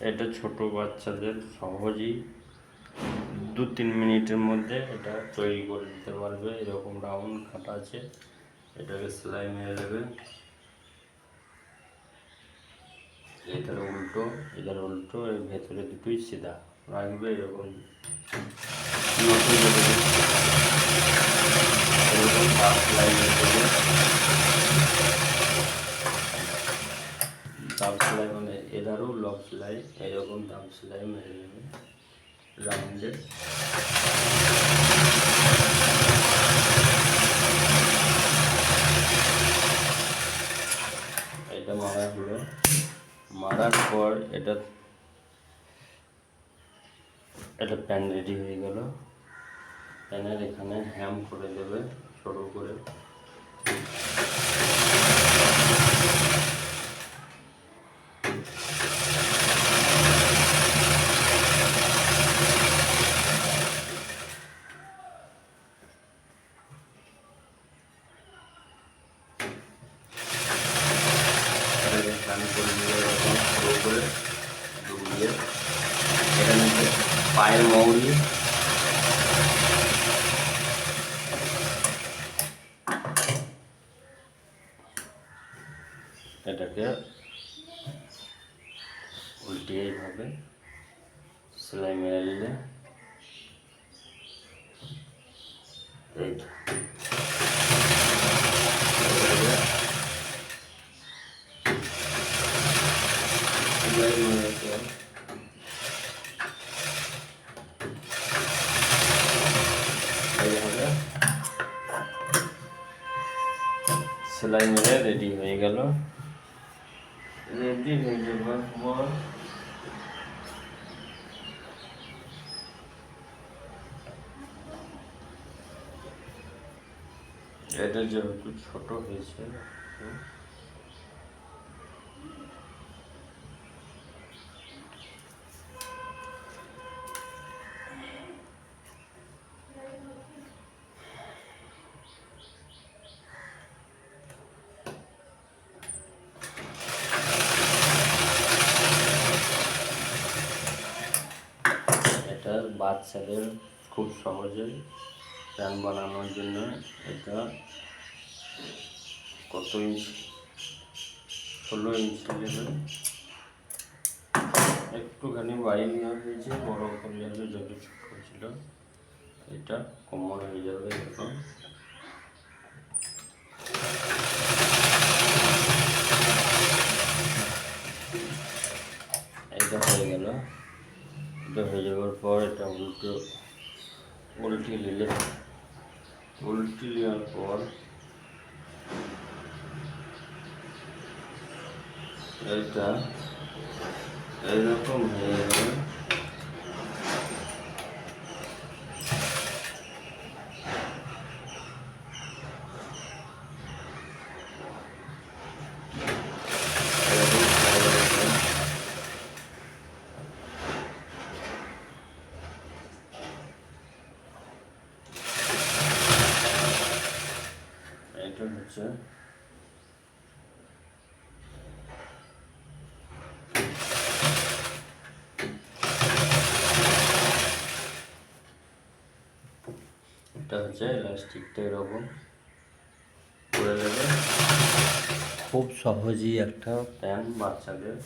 এটা ছোট বাচ্চাদের সহজেই 2-3 মিনিটের মধ্যে এটা তৈরি করে দিতে পারবে। এরকম রাউন্ড কাটা আছে, এটাকে সেলাই মেরে দেবে। এটার উল্টো এর ভেতরে দুটোই সিধা রাখবে। এরকম দাগ সেলাই মানে এধারও লক সেলাই, এরকম দাগ সেলাই মেরে নেবে রাউন্ডে। এটা মারা হলো, মারার পর এটা প্যান রেডি হয়ে গেল। প্যানের এখানে হ্যাম করে দেবে ছোট করে। পায়ের মৌরি এটাকে উল্টিয়ে এইভাবে সেলাই মেরে নিলে এইটা সেলাই মেরে রেডি হয়ে গেল। রেডি হয়ে যাবার পর এটা যেহেতু ছোট হয়েছে, এটা বাচ্চাদের খুব সহজেই প্যান বানানোর জন্য। এটা কত ইঞ্চি, 16 ইঞ্চি নেবেন। একটুখানি বাইরে নেওয়া হয়েছে, বড় করে যাবে যত ছোট ছিল। এটা কোমর হয়ে যাবে এখন। এটা হয়ে গেল। এটা হয়ে যাওয়ার পর এটা উল্টে নেওয়ার পর এটা এইরকম হয়ে যাবে। এটা হচ্ছে ইলাস্টিকটা এরকম করে দেবে। খুব সহজেই একটা প্যান বাচ্চাদের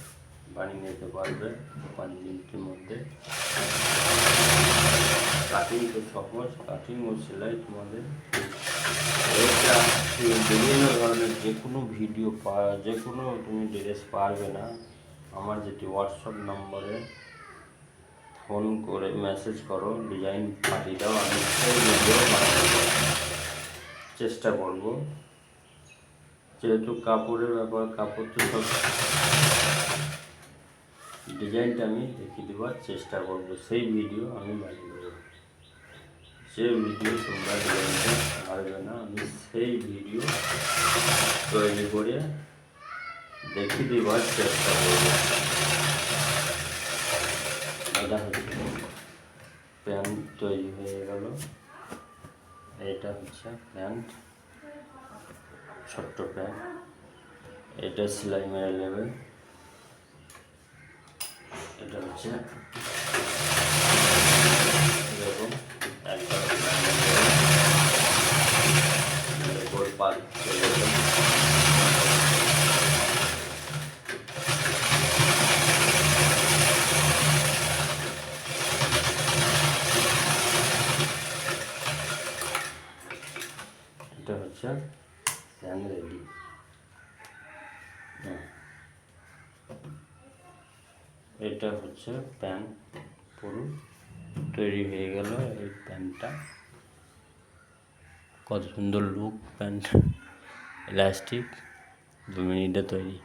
বানিয়ে নিতে পারবে 5 মিনিটের মধ্যে। কাটিং তো সহজ, কাটিং ও সেলাই তোমাদের এটা বিভিন্ন ধরনের যে কোনো ভিডিও যে কোনো তুমি ড্রেস পারবে না, আমার যেটি হোয়াটসঅ্যাপ নম্বরে ফোন করে মেসেজ করো, ডিজাইন পাঠিয়ে দাও, আমি সেই ভিডিও বানানোর চেষ্টা করব। যেহেতু কাপড়ের ব্যাপার, কাপড় তো সব ডিজাইনটা আমি দেখিয়ে দেওয়ার চেষ্টা করব, সেই ভিডিও আমি বানিয়ে দেবো। যে ভিডিও তোমরা ডিজাইনটা পারবে না, আমি সেই ভিডিও তৈরি করে দেখিয়ে দেওয়ার চেষ্টা করব। এটা হচ্ছে প্যান্ট তৈরি হয়ে গেল। এটা হচ্ছে প্যান্ট, ছোট্ট প্যান্ট। এটা সেলাই মেরে নেবে। এটা হচ্ছে এরকম একটা গোল পাল এটা হচ্ছে ফ্যান রেডি। এটা হচ্ছে প্যান পুরো তৈরি হয়ে গেল। এই প্যান্টটা কত সুন্দর লুক, প্যান্ট ইলাস্টিক 2 মিনিটে তৈরি।